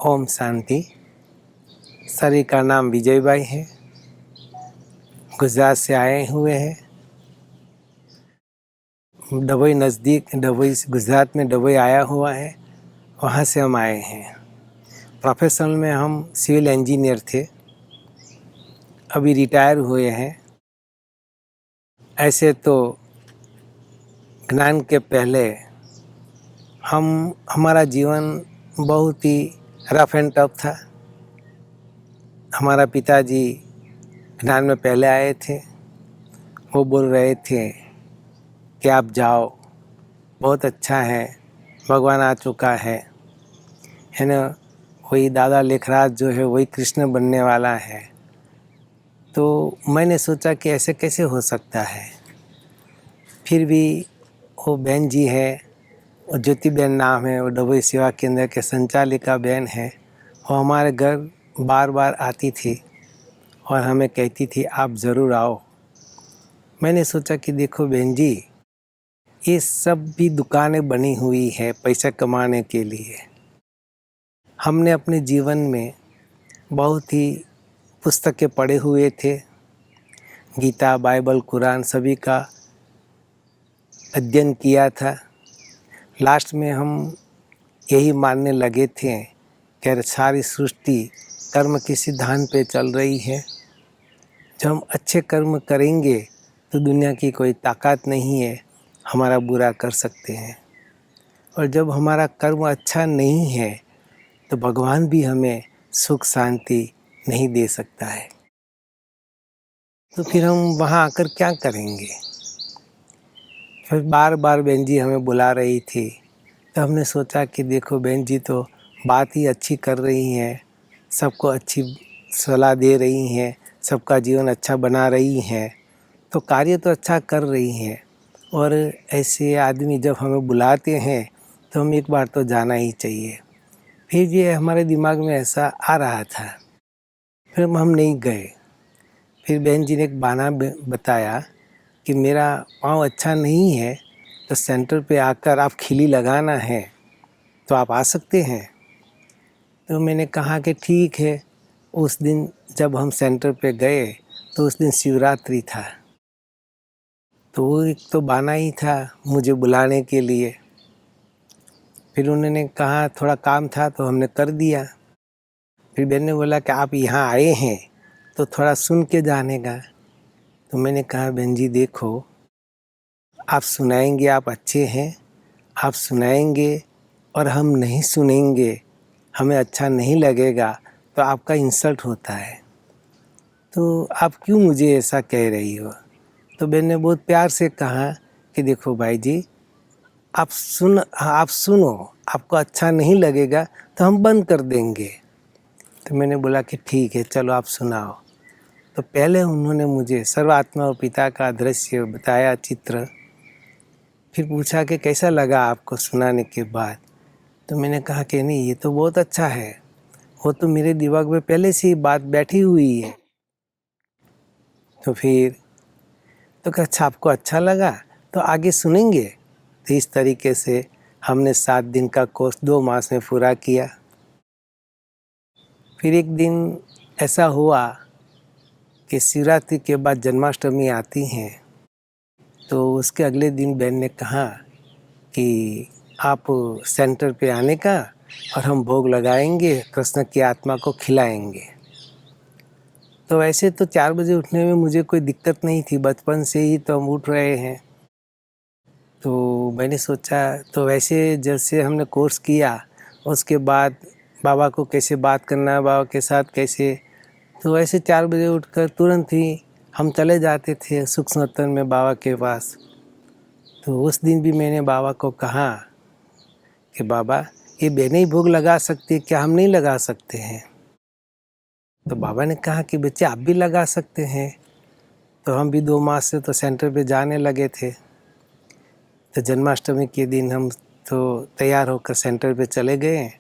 Om Shanti. Sir का नाम विजय भाई है, गुजरात से आए हुए हैं। डबई नज़दीक, डबई गुजरात में डबई आया हुआ है, वहाँ से हम आए हैं। प्रोफेशनल में हम सिविल इंजीनियर थे, अभी रिटायर हुए हैं। ऐसे तो ज्ञान के पहले हमारा जीवन बहुत ही रफ एंड टफ था। हमारा पिताजी ज्ञान में पहले आए थे। वो बोल रहे थे कि आप जाओ, बहुत अच्छा है, भगवान आ चुका है ना। वही दादा लेखराज जो है वही कृष्ण बनने वाला है। तो मैंने सोचा कि ऐसे कैसे हो सकता है। फिर भी वो बहन जी है, वो ज्योति बहन नाम है, वो डबई सेवा केंद्र के संचालिका बहन है। वो हमारे घर बार बार आती थी और हमें कहती थी आप ज़रूर आओ। मैंने सोचा कि देखो बहन जी, ये सब भी दुकानें बनी हुई है पैसा कमाने के लिए। हमने अपने जीवन में बहुत ही पुस्तकें पढ़े हुए थे, गीता, बाइबल, कुरान सभी का अध्ययन किया था। लास्ट में हम यही मानने लगे थे कि सारी सृष्टि कर्म के सिद्धांत पे चल रही है। जब हम अच्छे कर्म करेंगे तो दुनिया की कोई ताकत नहीं है हमारा बुरा कर सकते हैं, और जब हमारा कर्म अच्छा नहीं है तो भगवान भी हमें सुख शांति नहीं दे सकता है। तो फिर हम वहाँ आकर क्या करेंगे। फिर बार बार बहन जी हमें बुला रही थी, तो हमने सोचा कि देखो बहन जी तो बात ही अच्छी कर रही हैं, सबको अच्छी सलाह दे रही हैं, सबका जीवन अच्छा बना रही हैं, तो कार्य तो अच्छा कर रही हैं। और ऐसे आदमी जब हमें बुलाते हैं तो हम एक बार तो जाना ही चाहिए। फिर ये हमारे दिमाग में ऐसा आ रहा था, फिर हम नहीं गए। फिर बहन जी ने एक बहाना बताया कि मेरा पाँव अच्छा नहीं है, तो सेंटर पे आकर आप खिली लगाना है तो आप आ सकते हैं। तो मैंने कहा कि ठीक है। उस दिन जब हम सेंटर पे गए तो उस दिन शिवरात्रि था, तो वो एक तो बहाना ही था मुझे बुलाने के लिए। फिर उन्होंने कहा थोड़ा काम था तो हमने कर दिया। फिर बहन ने बोला कि आप यहाँ आए हैं तो थोड़ा सुन के जाने का। तो मैंने कहा बहन जी देखो, आप सुनाएंगे, आप अच्छे हैं, आप सुनाएंगे और हम नहीं सुनेंगे, हमें अच्छा नहीं लगेगा तो आपका इंसल्ट होता है। तो आप क्यों मुझे ऐसा कह रही हो। तो बहन ने बहुत प्यार से कहा कि देखो भाई जी, आप सुनो, आपको अच्छा नहीं लगेगा तो हम बंद कर देंगे। तो मैंने बोला कि ठीक है, चलो आप सुनाओ। तो पहले उन्होंने मुझे सर्वात्मा और पिता का दृश्य बताया, चित्र। फिर पूछा कि कैसा लगा आपको सुनाने के बाद। तो मैंने कहा कि नहीं, ये तो बहुत अच्छा है, वो तो मेरे दिमाग में पहले से ही बात बैठी हुई है। तो फिर तो क्या अच्छा, आपको अच्छा लगा तो आगे सुनेंगे। तो इस तरीके से हमने 7 दिन का कोर्स 2 मास में पूरा किया। फिर एक दिन ऐसा हुआ कि शिवरात्रि के बाद जन्माष्टमी आती हैं, तो उसके अगले दिन बहन ने कहा कि आप सेंटर पे आने का और हम भोग लगाएंगे, कृष्ण की आत्मा को खिलाएंगे। तो वैसे तो 4 बजे उठने में मुझे कोई दिक्कत नहीं थी, बचपन से ही तो हम उठ रहे हैं। तो मैंने सोचा, तो वैसे जैसे हमने कोर्स किया उसके बाद बाबा को कैसे बात करना है, बाबा के साथ कैसे, तो वैसे 4 बजे उठकर तुरंत ही हम चले जाते थे सुख सनातन में बाबा के पास। तो उस दिन भी मैंने बाबा को कहा कि बाबा, ये बहनें ही भोग लगा सकती है, क्या हम नहीं लगा सकते हैं। तो बाबा ने कहा कि बच्चे आप भी लगा सकते हैं। तो हम भी 2 मास से तो सेंटर पे जाने लगे थे। तो जन्माष्टमी के दिन हम तो तैयार होकर सेंटर पे चले गए।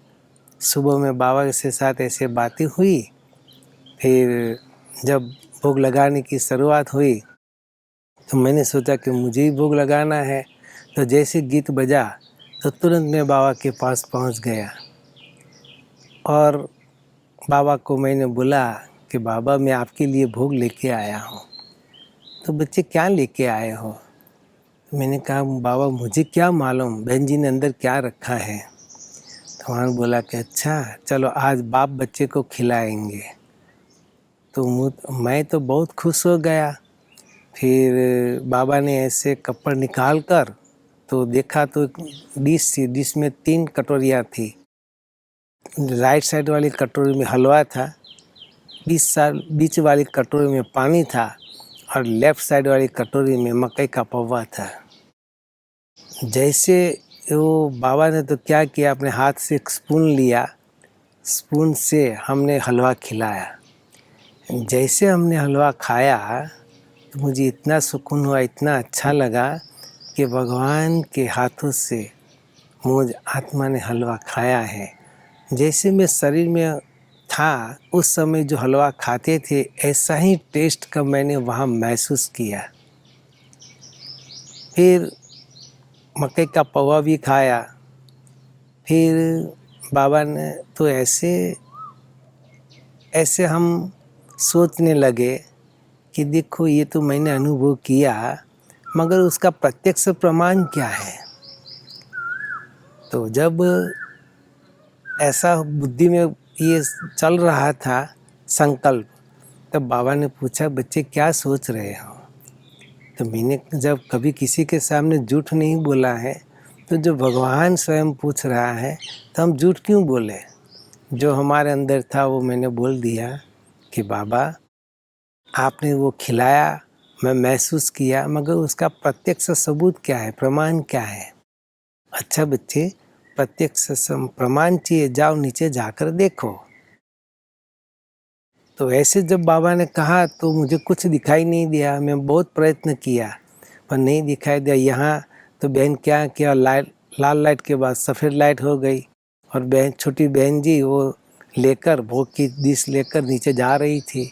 सुबह में बाबा के साथ ऐसे बातें हुई। फिर जब भोग लगाने की शुरुआत हुई तो मैंने सोचा कि मुझे ही भोग लगाना है। तो जैसे गीत बजा तो तुरंत मैं बाबा के पास पहुंच गया। और बाबा को मैंने बोला कि बाबा मैं आपके लिए भोग लेके आया हूँ। तो बच्चे क्या लेके आए हो? तो मैंने कहा बाबा मुझे क्या मालूम बहन जी ने अंदर क्या रखा है। तो वहाँ बोला कि अच्छा चलो आज बाप बच्चे को खिलाएंगे। तो मैं तो बहुत खुश हो गया। फिर बाबा ने ऐसे कपड़ निकाल कर तो देखा तो डिश थी, डिश में 3 कटोरियाँ थी। राइट साइड वाली कटोरी में हलवा था, बीच वाली कटोरी में पानी था और लेफ्ट साइड वाली कटोरी में मकई का पौवा था। जैसे वो बाबा ने तो क्या किया, अपने हाथ से एक स्पून लिया, स्पून से हमने हलवा खिलाया। जैसे हमने हलवा खाया तो मुझे इतना सुकून हुआ, इतना अच्छा लगा कि भगवान के हाथों से मुझ आत्मा ने हलवा खाया है। जैसे मैं शरीर में था उस समय जो हलवा खाते थे ऐसा ही टेस्ट का मैंने वहाँ महसूस किया। फिर मकई का पौवा भी खाया। फिर बाबा ने तो ऐसे हम सोचने लगे कि देखो ये तो मैंने अनुभव किया मगर उसका प्रत्यक्ष प्रमाण क्या है। तो जब ऐसा बुद्धि में ये चल रहा था संकल्प, तब बाबा ने पूछा बच्चे क्या सोच रहे हो। तो मैंने जब कभी किसी के सामने झूठ नहीं बोला है तो जो भगवान स्वयं पूछ रहा है तो हम झूठ क्यों बोले। जो हमारे अंदर था वो मैंने बोल दिया कि बाबा आपने वो खिलाया, मैं महसूस किया, मगर उसका प्रत्यक्ष सबूत क्या है, प्रमाण क्या है। अच्छा बच्चे प्रत्यक्ष प्रमाण चाहिए, जाओ नीचे जाकर देखो। तो ऐसे जब बाबा ने कहा तो मुझे कुछ दिखाई नहीं दिया। मैं बहुत प्रयत्न किया पर नहीं दिखाई दिया। यहाँ तो बहन क्या किया, लाल लाइट के बाद सफ़ेद लाइट हो गई और छोटी बहन जी वो लेकर भोग की डिश लेकर नीचे जा रही थी।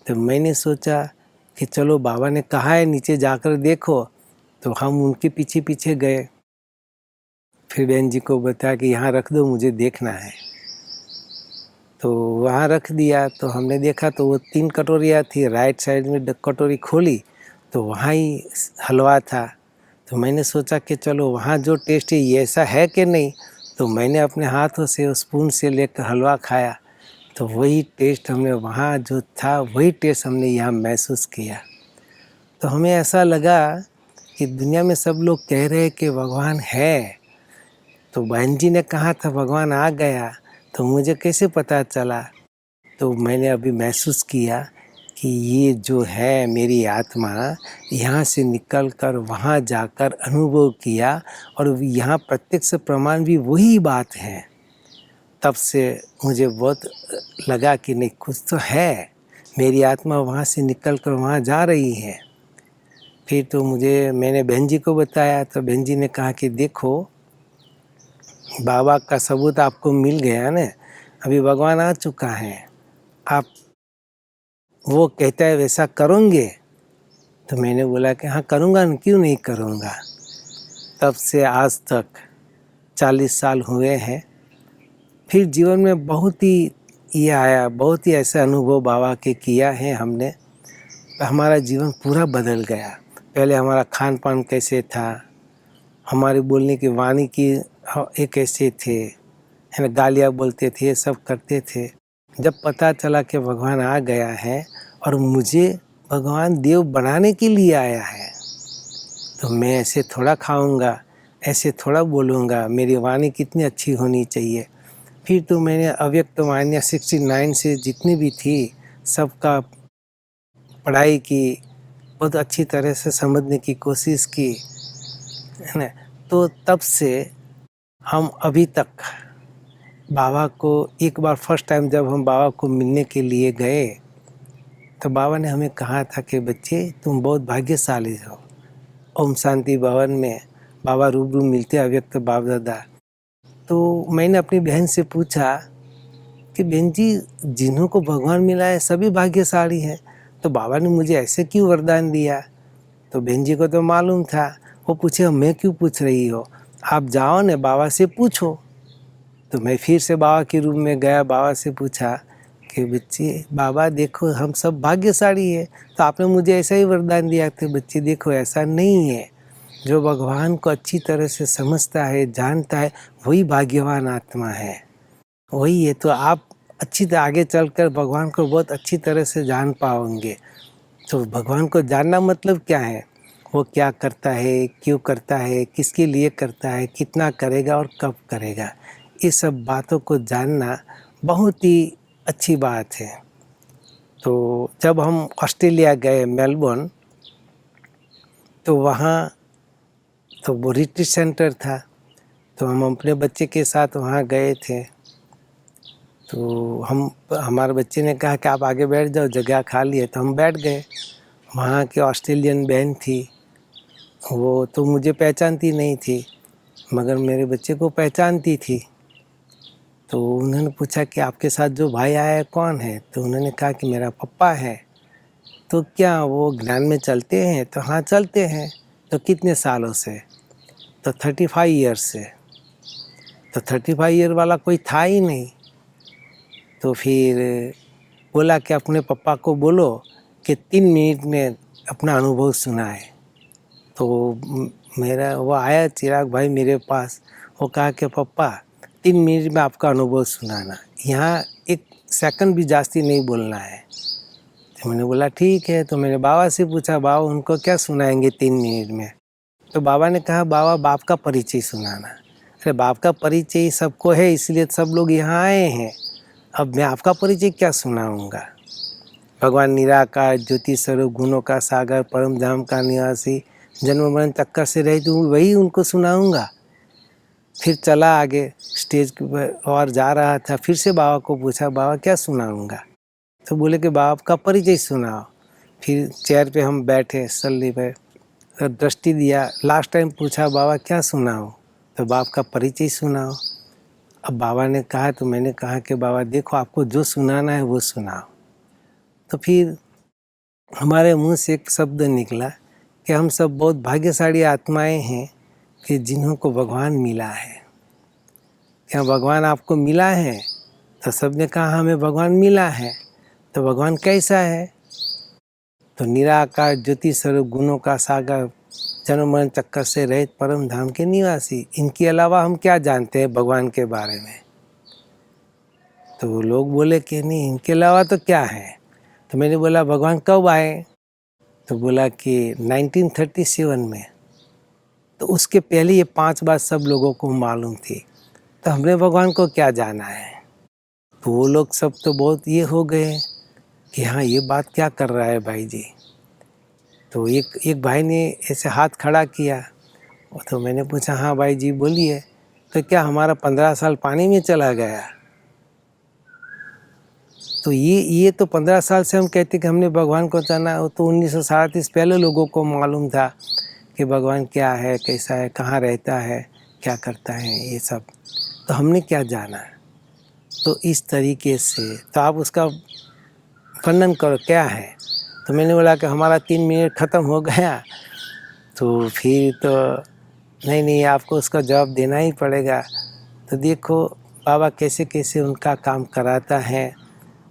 तो मैंने सोचा कि चलो बाबा ने कहा है नीचे जाकर देखो, तो हम उनके पीछे पीछे गए। फिर बहन जी को बताया कि यहाँ रख दो, मुझे देखना है। तो वहाँ रख दिया। तो हमने देखा तो वो 3 कटोरियाँ थी। राइट साइड में कटोरी खोली तो वहाँ ही हलवा था। तो मैंने सोचा कि चलो वहाँ जो टेस्ट है ये ऐसा है कि नहीं। तो मैंने अपने हाथों से स्पून से लेकर हलवा खाया तो वही टेस्ट हमने वहाँ जो था वही टेस्ट हमने यहाँ महसूस किया। तो हमें ऐसा लगा कि दुनिया में सब लोग कह रहे हैं कि भगवान है, तो बहन जी ने कहा था भगवान आ गया, तो मुझे कैसे पता चला। तो मैंने अभी महसूस किया कि ये जो है मेरी आत्मा यहाँ से निकल कर वहाँ जाकर अनुभव किया और यहाँ प्रत्यक्ष प्रमाण भी वही बात है। तब से मुझे बहुत लगा कि नहीं कुछ तो है, मेरी आत्मा वहाँ से निकल कर वहाँ जा रही है। फिर तो मैंने बहन जी को बताया तो बहन जी ने कहा कि देखो बाबा का सबूत आपको मिल गया ना, अभी भगवान आ चुका है, आप वो कहता है वैसा करोगे। तो मैंने बोला कि हाँ करूँगा, क्यों नहीं करूँगा। तब से आज तक 40 साल हुए हैं। फिर जीवन में बहुत ही ये आया, बहुत ही ऐसे अनुभव बाबा के किया है हमने, हमारा जीवन पूरा बदल गया। पहले हमारा खान पान कैसे था, हमारे बोलने की वाणी की एक कैसे थे, है ना, गालियाँ बोलते थे, ये सब करते थे। जब पता चला कि भगवान आ गया है और मुझे भगवान देव बनाने के लिए आया है, तो मैं ऐसे थोड़ा खाऊंगा, ऐसे थोड़ा बोलूँगा, मेरी वाणी कितनी अच्छी होनी चाहिए। फिर तो मैंने अव्यक्त वाणियाँ 69 से जितनी भी थी सबका पढ़ाई की, बहुत अच्छी तरह से समझने की कोशिश की, है ना। तो तब से हम अभी तक बाबा को, एक बार फर्स्ट टाइम जब हम बाबा को मिलने के लिए गए तो बाबा ने हमें कहा था कि बच्चे तुम बहुत भाग्यशाली हो। ओम शांति भवन में बाबा रूबरू मिलते अव्यक्त बाप दादा। तो मैंने अपनी बहन से पूछा कि बहन जी जिन्हों को भगवान मिला है सभी भाग्यशाली हैं, तो बाबा ने मुझे ऐसे क्यों वरदान दिया। तो बहन जी को तो मालूम था। वो पूछे मैं क्यों पूछ रही हो, आप जाओ ने बाबा से पूछो। तो मैं फिर से बाबा के रूम में गया, बाबा से पूछा कि बच्चे बाबा देखो हम सब भाग्यशाली है, तो आपने मुझे ऐसा ही वरदान दिया था। बच्चे देखो ऐसा नहीं है, जो भगवान को अच्छी तरह से समझता है, जानता है, वही भाग्यवान आत्मा है, वही है। तो आप अच्छी तरह आगे चलकर भगवान को बहुत अच्छी तरह से जान पाओगे। तो भगवान को जानना मतलब क्या है, वो क्या करता है, क्यों करता है, किसके लिए करता है, कितना करेगा और कब करेगा, ये सब बातों को जानना बहुत ही अच्छी बात है। तो जब हम ऑस्ट्रेलिया गए मेलबोर्न, तो वहाँ तो वो रिट्रीट सेंटर था, तो हम अपने बच्चे के साथ वहाँ गए थे। तो हमारे बच्चे ने कहा कि आप आगे बैठ जाओ, जगह खाली है, तो हम बैठ गए। वहाँ की ऑस्ट्रेलियन बहन थी, वो तो मुझे पहचानती नहीं थी, मगर मेरे बच्चे को पहचानती थी। तो उन्होंने पूछा कि आपके साथ जो भाई आया है कौन है, तो उन्होंने कहा कि मेरा पप्पा है। तो क्या वो ज्ञान में चलते हैं, तो हाँ चलते हैं। तो कितने सालों से, तो 35 ईयर्स से। तो 35 ईयर वाला कोई था ही नहीं। तो फिर बोला कि अपने पप्पा को बोलो कि 3 मिनट में अपना अनुभव सुनाए। तो मेरा वो आया चिराग भाई मेरे पास, वो कहा कि पप्पा 3 मिनट में आपका अनुभव सुनाना, यहाँ 1 सेकंड भी जास्ती नहीं बोलना है। तो मैंने बोला ठीक है। तो मैंने बाबा से पूछा, बाबा उनको क्या सुनाएंगे 3 मिनट में? तो बाबा ने कहा बाबा बाप का परिचय सुनाना। अरे बाप का परिचय सबको है, इसलिए सब लोग यहाँ आए हैं, अब मैं आपका परिचय क्या सुनाऊँगा? भगवान निराकार ज्योति स्वरूप गुणों का सागर परम धाम का निवासी जन्म मरण चक्कर से रहित हूँ, वही उनको सुनाऊँगा। फिर चला आगे स्टेज और जा रहा था, फिर से बाबा को पूछा बाबा क्या सुनाऊँगा? तो बोले कि बाप का परिचय सुनाओ। फिर चेयर पे हम बैठे सल्ली पे, तो दृष्टि दिया। लास्ट टाइम पूछा बाबा क्या सुनाओ? तो बाप का परिचय सुनाओ। अब बाबा ने कहा, तो मैंने कहा कि बाबा देखो आपको जो सुनाना है वो सुनाओ। तो फिर हमारे मुंह से एक शब्द निकला कि हम सब बहुत भाग्यशाली आत्माएं हैं कि जिन्हों को भगवान मिला है। क्या भगवान आपको मिला है? तो सबने कहा हमें भगवान मिला है। तो भगवान कैसा है? तो निराकार ज्योति स्वरूप गुणों का सागर जन्म मरण चक्कर से रहित परम धाम के निवासी। इनके अलावा हम क्या जानते हैं भगवान के बारे में? तो लोग बोले कि नहीं इनके अलावा तो क्या है। तो मैंने बोला भगवान कब आए? तो बोला कि 1937 में। तो उसके पहले ये 5 बात सब लोगों को मालूम थी, तो हमने भगवान को क्या जाना है? तो वो लोग सब तो बहुत ये हो गए कि हाँ ये बात क्या कर रहा है भाई जी। तो एक भाई ने ऐसे हाथ खड़ा किया, तो मैंने पूछा हाँ भाई जी बोलिए। तो क्या हमारा 15 साल पानी में चला गया? तो ये तो 15 साल से हम कहते कि हमने भगवान को जाना, तो 1937 पहले लोगों को मालूम था कि भगवान क्या है, कैसा है, कहाँ रहता है, क्या करता है, ये सब। तो हमने क्या जाना? तो इस तरीके से तो आप उसका वर्णन करो क्या है। तो मैंने बोला कि हमारा 3 मिनट ख़त्म हो गया। तो फिर तो नहीं आपको उसका जवाब देना ही पड़ेगा। तो देखो बाबा कैसे कैसे उनका काम कराता है।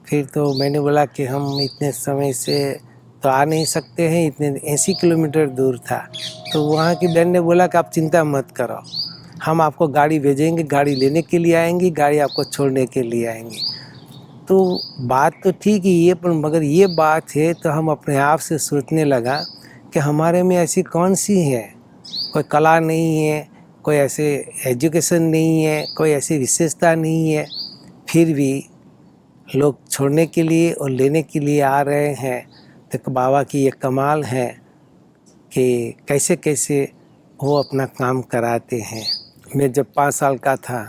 फिर तो मैंने बोला कि हम इतने समय से तो आ नहीं सकते हैं, इतने 80 किलोमीटर दूर था। तो वहाँ की बहन ने बोला कि आप चिंता मत करो, हम आपको गाड़ी भेजेंगे, गाड़ी लेने के लिए आएंगी, गाड़ी आपको छोड़ने के लिए आएंगी। तो बात तो ठीक ही है, पर मगर ये बात है तो हम अपने आप से सोचने लगा कि हमारे में ऐसी कौन सी है, कोई कला नहीं है, कोई ऐसे एजुकेशन नहीं है, कोई ऐसी विशेषता नहीं है, फिर भी लोग छोड़ने के लिए और लेने के लिए आ रहे हैं। तो बाबा की ये कमाल है कि कैसे कैसे वो अपना काम कराते हैं। मैं जब 5 साल का था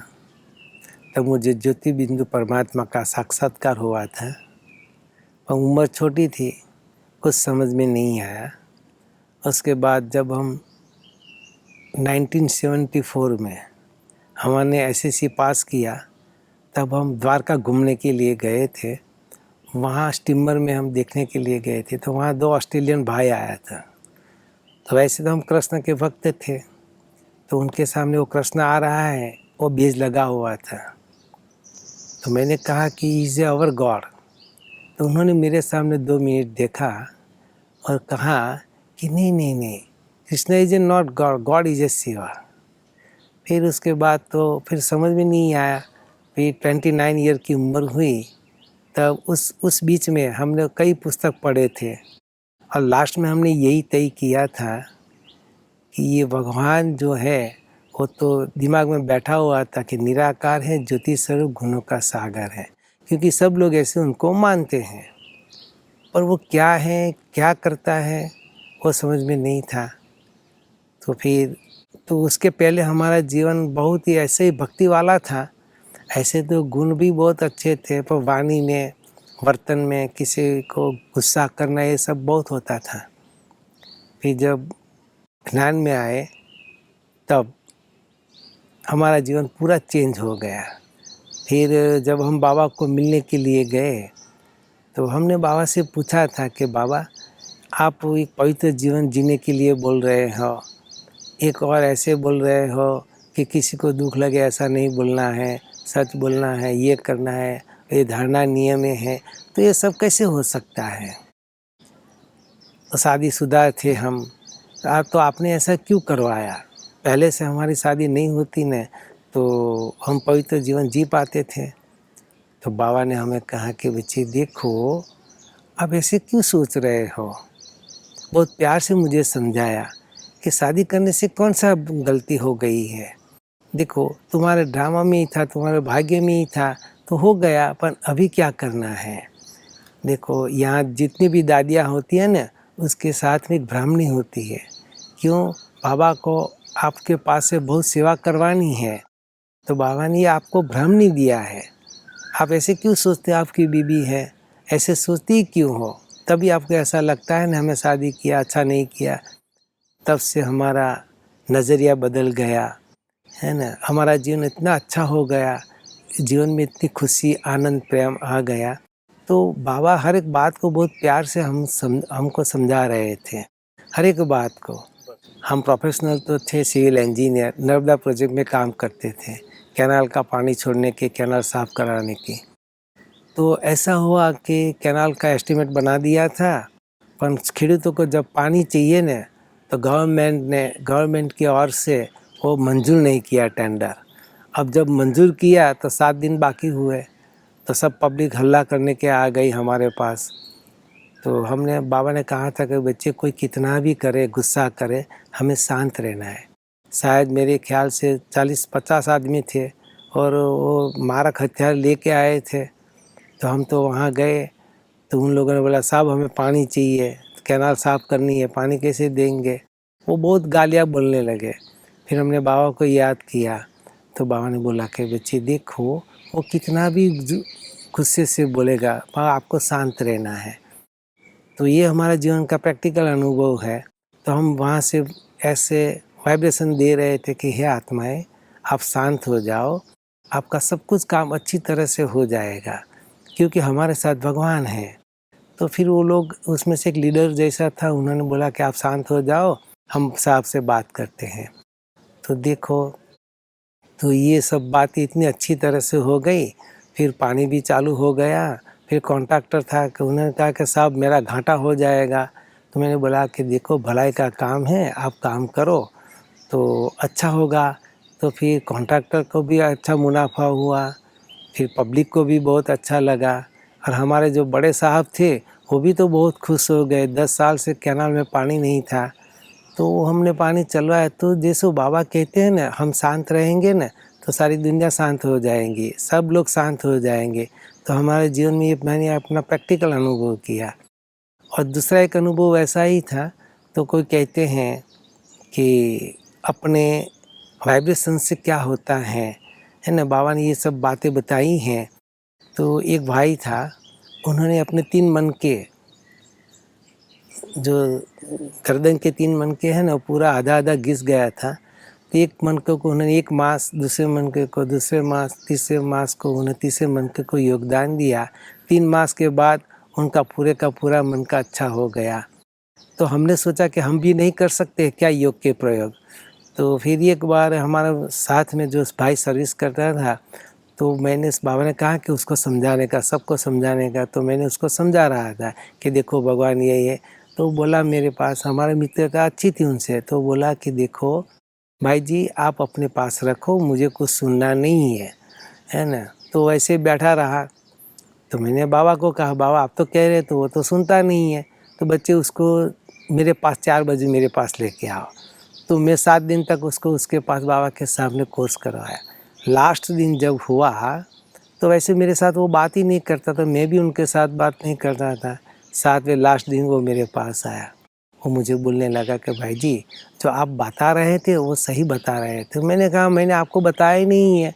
तब मुझे ज्योति बिंदु परमात्मा का साक्षात्कार हुआ था, और उम्र छोटी थी, कुछ समझ में नहीं आया। उसके बाद जब हम 1974 में हमने एसएससी पास किया, तब हम द्वारका घूमने के लिए गए थे। वहाँ स्टीमर में हम देखने के लिए गए थे, तो वहाँ 2 ऑस्ट्रेलियन भाई आया था। तो वैसे तो हम कृष्ण के भक्त थे, तो उनके सामने वो कृष्ण आ रहा है, वो बीज लगा हुआ था। तो मैंने कहा कि इज़ अवर गॉड। तो उन्होंने मेरे सामने 2 मिनट देखा और कहा कि नहीं नहीं नहीं, Krishna is a not God, God is a Shiva. फिर उसके बाद तो फिर समझ में नहीं आया। फिर 29 ईयर की उम्र हुई, तब उस बीच में हमने कई पुस्तक पढ़े थे और लास्ट में हमने यही तय किया था कि ये भगवान जो है वो तो दिमाग में बैठा हुआ था कि निराकार है, ज्योति स्वरूप, गुणों का सागर है, क्योंकि सब लोग ऐसे उनको मानते हैं, पर वो क्या है, क्या करता है, वो समझ में नहीं था। तो फिर तो उसके पहले हमारा जीवन बहुत ही ऐसे ही भक्ति वाला था। ऐसे तो गुण भी बहुत अच्छे थे, पर वाणी में, वर्तन में किसी को गुस्सा करना ये सब बहुत होता था। फिर जब ज्ञान में आए तब हमारा जीवन पूरा चेंज हो गया। फिर जब हम बाबा को मिलने के लिए गए तो हमने बाबा से पूछा था कि बाबा, आप एक पवित्र जीवन जीने के लिए बोल रहे हो, एक और ऐसे बोल रहे हो कि किसी को दुख लगे ऐसा नहीं बोलना है, सच बोलना है, ये करना है, ये धारणा नियम है, तो ये सब कैसे हो सकता है? तो शादीशुदा थे हम, तो आपने ऐसा क्यों करवाया? पहले से हमारी शादी नहीं होती न तो हम पवित्र जीवन जी पाते थे। तो बाबा ने हमें कहा कि बच्चे देखो, आप ऐसे क्यों सोच रहे हो? बहुत प्यार से मुझे समझाया कि शादी करने से कौन सा गलती हो गई है। देखो, तुम्हारे ड्रामा में ही था, तुम्हारे भाग्य में ही था, तो हो गया, पर अभी क्या करना है? देखो, यहाँ जितनी भी दादियाँ होती हैं ना, उसके साथ में एक ब्राह्मणी होती है। क्यों? बाबा को आपके पास से बहुत सेवा करवानी है, तो बाबा ने आपको ब्राह्मणी दिया है। आप ऐसे क्यों सोचते हो आपकी बीबी है? ऐसे सोचती क्यों हो? तभी आपको ऐसा लगता है ना हमें शादी किया, अच्छा नहीं किया। तब से हमारा नज़रिया बदल गया, है ना? हमारा जीवन इतना अच्छा हो गया, जीवन में इतनी खुशी, आनंद, प्रेम आ गया। तो बाबा हर एक बात को बहुत प्यार से हमको समझा रहे थे, हर एक बात को। हम प्रोफेशनल तो थे, सिविल इंजीनियर, नर्मदा प्रोजेक्ट में काम करते थे, कैनाल का पानी छोड़ने के, कैनाल साफ़ कराने की। तो ऐसा हुआ कि कैनाल का एस्टीमेट बना दिया था, पर खेडूतों को जब पानी चाहिए न, तो गवर्नमेंट की ओर से वो मंजूर नहीं किया टेंडर। अब जब मंजूर किया तो 7 दिन बाकी हुए, तो सब पब्लिक हल्ला करने के आ गई हमारे पास। तो बाबा ने कहा था कि बच्चे कोई कितना भी करे, गुस्सा करे, हमें शांत रहना है। शायद मेरे ख्याल से 40-50 आदमी थे और वो मारक हथियार लेके आए थे। तो हम तो वहाँ गए, तो उन लोगों ने बोला साहब हमें पानी चाहिए, कैनाल साफ़ करनी है, पानी कैसे देंगे? वो बहुत गालियाँ बोलने लगे। फिर हमने बाबा को याद किया, तो बाबा ने बोला कि बच्चे देखो, वो कितना भी गुस्से से बोलेगा, पर आपको शांत रहना है। तो ये हमारा जीवन का प्रैक्टिकल अनुभव है। तो हम वहाँ से ऐसे वाइब्रेशन दे रहे थे कि हे आत्माएँ, आप शांत हो जाओ, आपका सब कुछ काम अच्छी तरह से हो जाएगा, क्योंकि हमारे साथ भगवान हैं। तो फिर वो लोग, उसमें से एक लीडर जैसा था, उन्होंने बोला कि आप शांत हो जाओ, हम साहब से बात करते हैं। तो देखो, तो ये सब बातें इतनी अच्छी तरह से हो गई। फिर पानी भी चालू हो गया। फिर कॉन्ट्रैक्टर था कि उन्होंने कहा कि साहब मेरा घाटा हो जाएगा। तो मैंने बोला कि देखो भलाई का काम है, आप काम करो तो अच्छा होगा। तो फिर कॉन्ट्रैक्टर को भी अच्छा मुनाफा हुआ, फिर पब्लिक को भी बहुत अच्छा लगा, और हमारे जो बड़े साहब थे वो भी तो बहुत खुश हो गए। 10 साल से कैनाल में पानी नहीं था, तो हमने पानी चलवाया। तो जैसे बाबा कहते हैं ना, हम शांत रहेंगे ना तो सारी दुनिया शांत हो जाएंगी, सब लोग शांत हो जाएंगे। तो हमारे जीवन में ये मैंने अपना प्रैक्टिकल अनुभव किया। और दूसरा एक अनुभव ऐसा ही था, तो कोई कहते हैं कि अपने वाइब्रेशन से क्या होता है ना? बाबा ने ये सब बातें बताई हैं। तो एक भाई था, उन्होंने अपने 3 मन के, जो गर्दन के 3 मनके हैं ना, पूरा आधा-आधा घिस गया था। तो एक मनके को उन्होंने एक मास, दूसरे मनके को दूसरे मास, तीसरे मास को उन्होंने तीसरे मनके को योगदान दिया। 3 मास के बाद उनका पूरे का पूरा मनका अच्छा हो गया। तो हमने सोचा कि हम भी नहीं कर सकते क्या योग के प्रयोग? तो फिर एक बार हमारा साथ में जो भाई सर्विस करता था, तो मैंने इस बाबा ने कहा कि उसको समझाने का, सबको समझाने का, तो मैंने उसको समझा रहा था कि देखो भगवान यही है। तो बोला मेरे पास, हमारी मित्रता अच्छी थी उनसे, तो बोला कि देखो भाई जी आप अपने पास रखो, मुझे कुछ सुनना नहीं है ना। तो वैसे बैठा रहा। तो मैंने बाबा को कहा बाबा आप तो कह रहे तो वो तो सुनता नहीं है, तो बच्चे उसको मेरे पास 4 बजे मेरे पास लेके आओ। तो मैं 7 दिन तक उसको उसके पास बाबा के सामने कोर्स करवाया। लास्ट दिन जब हुआ तो वैसे मेरे साथ वो बात ही नहीं करता था, मैं भी उनके साथ बात नहीं करता था। 7वें लास्ट दिन वो मेरे पास आया, वो मुझे बोलने लगा कि भाई जी जो आप बता रहे थे वो सही बता रहे थे। मैंने कहा मैंने आपको बताया ही नहीं है,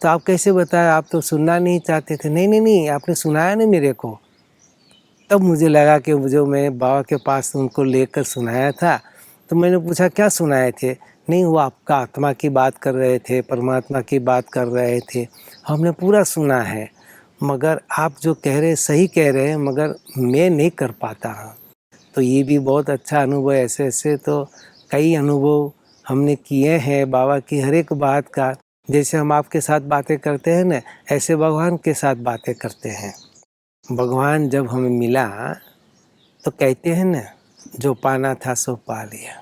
तो आप कैसे बताया, आप तो सुनना नहीं चाहते थे। नहीं नहीं नहीं, आपने सुनाया नहीं मेरे को। तब मुझे लगा कि जो मैं बाबा के पास उनको लेकर सुनाया था, तो मैंने पूछा क्या सुनाए थे। नहीं वो आपका आत्मा की बात कर रहे थे, परमात्मा की बात कर रहे थे, हमने पूरा सुना है, मगर आप जो कह रहे सही कह रहे हैं, मगर मैं नहीं कर पाता हूँ। तो ये भी बहुत अच्छा अनुभव है। ऐसे ऐसे तो कई अनुभव हमने किए हैं बाबा की हर एक बात का। जैसे हम आपके साथ बातें करते हैं ना, ऐसे भगवान के साथ बातें करते हैं। भगवान जब हमें मिला तो कहते हैं ना, जो पाना था सो पा लिया।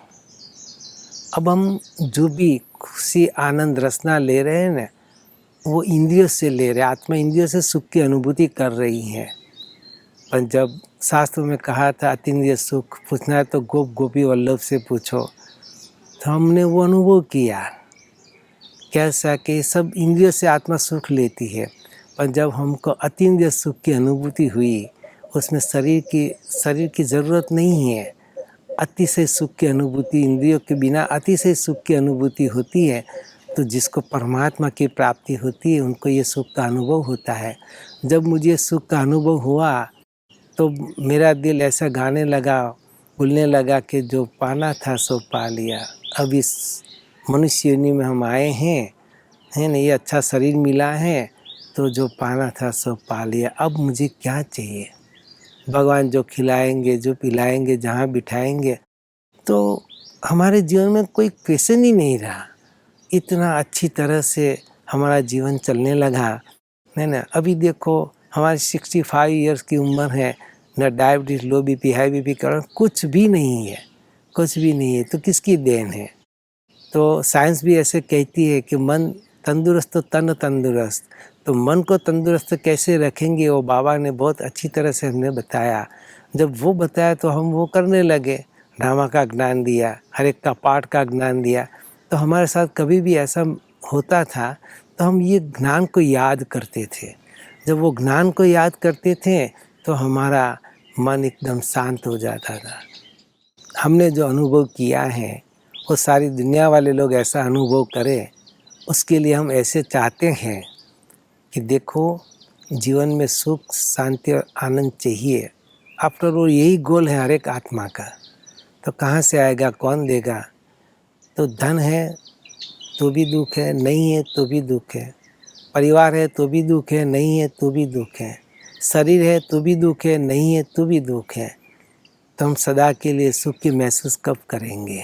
अब हम जो भी खुशी आनंद रसना ले रहे हैं ना, वो इंद्रियों से ले रहे हैं, आत्मा इंद्रियों से सुख की अनुभूति कर रही है। पर जब शास्त्रों में कहा था अतीन्द्रिय सुख पूछना है तो गोप गोपी वल्लभ से पूछो, तो हमने वो अनुभव किया कैसा कि सब इंद्रियों से आत्मा सुख लेती है। पर जब हमको अतीन्द्रिय सुख की अनुभूति हुई, उसमें शरीर की ज़रूरत नहीं है। अतिशय सुख की अनुभूति, इंद्रियों के बिना अतिशय सुख की अनुभूति होती है। तो जिसको परमात्मा की प्राप्ति होती है उनको ये सुख का अनुभव होता है। जब मुझे सुख का अनुभव हुआ तो मेरा दिल ऐसा गाने लगा, बोलने लगा कि जो पाना था सो पा लिया। अब इस मनुष्य योनि में हम आए हैं, है ना, ये अच्छा शरीर मिला है, तो जो पाना था सो पा लिया। अब मुझे क्या चाहिए। भगवान जो खिलाएंगे, जो पिलाएंगे, जहाँ बिठाएंगे, तो हमारे जीवन में कोई क्वेश्चन ही नहीं रहा। इतना अच्छी तरह से हमारा जीवन चलने लगा, है ना। अभी देखो हमारी 65 इयर्स की उम्र है, न डायबिटीज, लो बीपी, हाई बीपी का कुछ भी नहीं है, कुछ भी नहीं है। तो किसकी देन है। तो साइंस भी ऐसे कहती है कि मन तंदुरुस्त तो तन तंदुरुस्त। तो मन को तंदुरुस्त कैसे रखेंगे, वो बाबा ने बहुत अच्छी तरह से हमने बताया। जब वो बताया तो हम वो करने लगे। ड्रामा का ज्ञान दिया, हर एक का पाठ का ज्ञान दिया। तो हमारे साथ कभी भी ऐसा होता था तो हम ये ज्ञान को याद करते थे। जब वो ज्ञान को याद करते थे तो हमारा मन एकदम शांत हो जाता था। हमने जो अनुभव किया है वो सारी दुनिया वाले लोग ऐसा अनुभव करें, उसके लिए हम ऐसे चाहते हैं कि देखो जीवन में सुख शांति और आनंद चाहिए। आफ्टर ऑल यही गोल है हर एक आत्मा का। तो कहाँ से आएगा, कौन देगा। तो धन है तो भी दुख है, नहीं है तो भी दुख है। परिवार है तो भी दुख है, नहीं है तो भी दुख है। शरीर है तो भी दुख है, नहीं है तो भी दुख है। तो हम सदा के लिए सुख की महसूस कब करेंगे,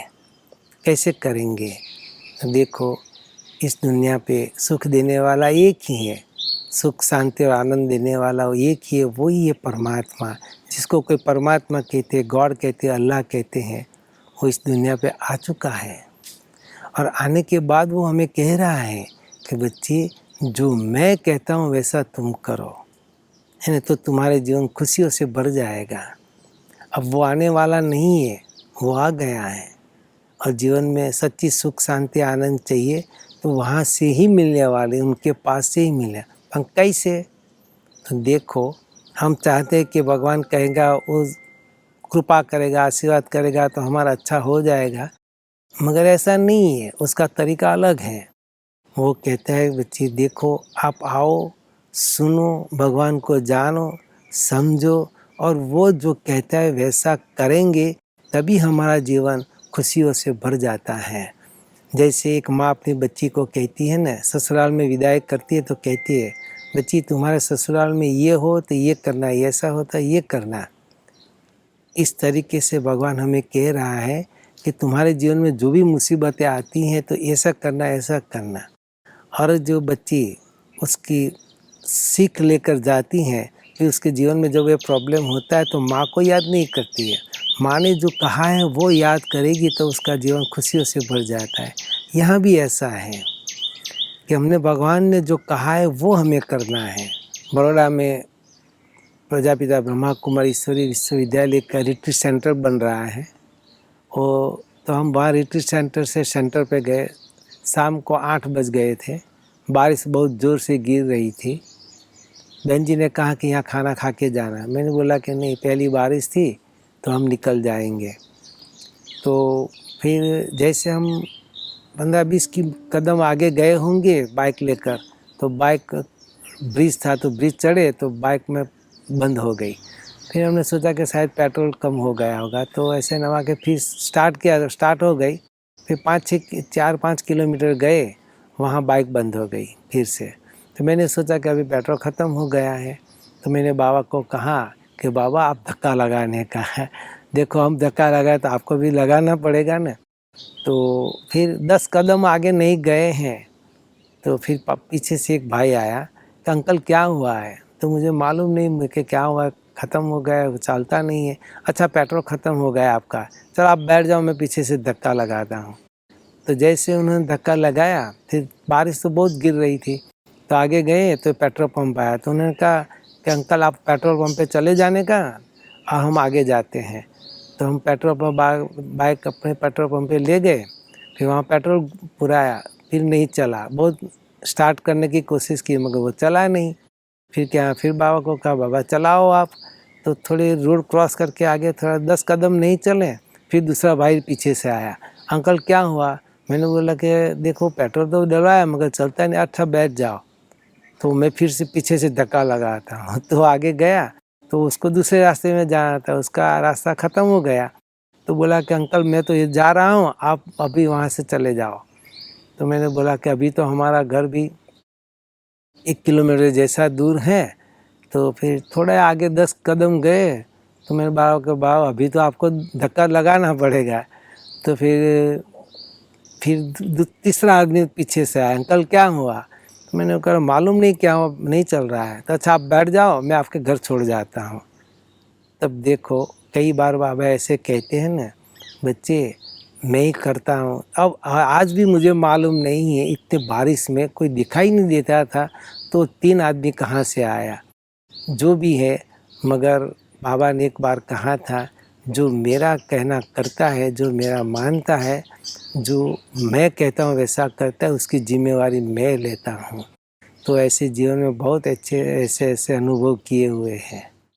कैसे करेंगे। देखो इस दुनिया पे सुख देने वाला एक ही है, सुख शांति और आनंद देने वाला वो एक ही है, वो ही है परमात्मा। जिसको कोई परमात्मा कहते हैं, गॉड कहते हैं, अल्लाह कहते हैं, वो इस दुनिया पे आ चुका है। और आने के बाद वो हमें कह रहा है कि बच्चे जो मैं कहता हूँ वैसा तुम करो, है ना, तो तुम्हारे जीवन खुशियों से भर जाएगा। अब वो आने वाला नहीं है, वो आ गया है। और जीवन में सच्ची सुख शांति आनंद चाहिए तो वहाँ से ही मिलने वाले, उनके पास से ही मिले। हम कैसे। तो देखो हम चाहते हैं कि भगवान कहेगा, वो कृपा करेगा, आशीर्वाद करेगा तो हमारा अच्छा हो जाएगा, मगर ऐसा नहीं है, उसका तरीका अलग है। वो कहता है बच्चे देखो आप आओ, सुनो, भगवान को जानो, समझो, और वो जो कहता है वैसा करेंगे तभी हमारा जीवन खुशियों से भर जाता है। जैसे एक माँ अपनी बच्ची को कहती है ना, ससुराल में विदाई करती है तो कहती है बच्ची तुम्हारे ससुराल में ये हो तो ये करना, ऐसा होता है ये करना। इस तरीके से भगवान हमें कह रहा है कि तुम्हारे जीवन में जो भी मुसीबतें आती हैं तो ऐसा करना, ऐसा करना। और जो बच्ची उसकी सीख लेकर जाती हैं, फिर उसके जीवन में जब ये प्रॉब्लम होता है तो माँ को याद नहीं करती है। माँ ने जो कहा है वो याद करेगी तो उसका जीवन खुशियों से भर जाता है। यहाँ भी ऐसा है कि हमने भगवान ने जो कहा है वो हमें करना है। बड़ौदा में प्रजापिता ब्रह्मा कुमारी ईश्वरी विश्वविद्यालय का रिट्रीट सेंटर बन रहा है। वो तो हम वहाँ रिट्रीट सेंटर से सेंटर पे गए। शाम को 8 बज गए थे। बारिश बहुत ज़ोर से गिर रही थी। बहन जी ने कहा कि यहाँ खाना खा के जाना। मैंने बोला कि नहीं, पहली बारिश थी तो हम निकल जाएंगे। तो फिर जैसे हम 15-20 कदम आगे गए होंगे बाइक लेकर, तो बाइक ब्रिज था तो ब्रिज चढ़े तो बाइक में बंद हो गई। फिर हमने सोचा कि शायद पेट्रोल कम हो गया होगा, तो ऐसे नवा के फिर स्टार्ट किया तो स्टार्ट हो गई। फिर 4-5 किलोमीटर गए, वहाँ बाइक बंद हो गई फिर से। तो मैंने सोचा कि अभी पेट्रोल ख़त्म हो गया है, तो मैंने बाबा को कहा कि बाबा आप धक्का लगाने का है, देखो हम धक्का लगाए तो आपको भी लगाना पड़ेगा ना। तो फिर 10 कदम आगे नहीं गए हैं तो फिर पीछे से एक भाई आया कि अंकल क्या हुआ है? तो मुझे मालूम नहीं कि क्या हुआ, ख़त्म हो गया, वो चलता नहीं है। अच्छा पेट्रोल ख़त्म हो गया आपका, चलो आप बैठ जाओ, मैं पीछे से धक्का लगाता हूँ। तो जैसे उन्होंने धक्का लगाया, फिर बारिश तो बहुत गिर रही थी, तो आगे गए तो पेट्रोल पंप आया। तो उन्होंने कहा कि अंकल आप पेट्रोल पंप पे चले जाने का और हम आगे जाते हैं। तो हम पेट्रोल पंप बाइक अपने पेट्रोल पंप पे ले गए। फिर वहाँ पेट्रोल पुराया, फिर नहीं चला। बहुत स्टार्ट करने की कोशिश की मगर वो चला नहीं। फिर बाबा को कहा बाबा चलाओ आप। तो थोड़ी रोड क्रॉस करके आगे थोड़ा 10 कदम नहीं चले, फिर दूसरा भाई पीछे से आया, अंकल क्या हुआ? मैंने बोला कि देखो पेट्रोल तो डलवाया मगर चलता नहीं। अच्छा बैठ जाओ। तो मैं फिर से पीछे से धक्का लगाता हूँ तो आगे गया तो उसको दूसरे रास्ते में जाना था, उसका रास्ता ख़त्म हो गया। तो बोला कि अंकल मैं तो ये जा रहा हूँ, आप अभी वहाँ से चले जाओ। तो मैंने बोला कि अभी तो हमारा घर भी 1 किलोमीटर जैसा दूर है। तो फिर थोड़े आगे 10 कदम गए तो मेरे बाबा के बाबा अभी तो आपको धक्का लगाना पड़ेगा। तो फिर तीसरा आदमी पीछे से आया, अंकल क्या हुआ? तो मैंने कहा मालूम नहीं क्या हुआ, नहीं चल रहा है। तो अच्छा आप बैठ जाओ, मैं आपके घर छोड़ जाता हूँ। तब देखो कई बार बाबा ऐसे कहते हैं ना, बच्चे मैं ही करता हूँ। अब आज भी मुझे मालूम नहीं है, इतने बारिश में कोई दिखाई नहीं देता था तो 3 आदमी कहाँ से आया। जो भी है, मगर बाबा ने एक बार कहा था, जो मेरा कहना करता है, जो मेरा मानता है, जो मैं कहता हूँ वैसा करता है, उसकी जिम्मेवारी मैं लेता हूँ। तो ऐसे जीवन में बहुत अच्छे ऐसे अनुभव किए हुए हैं।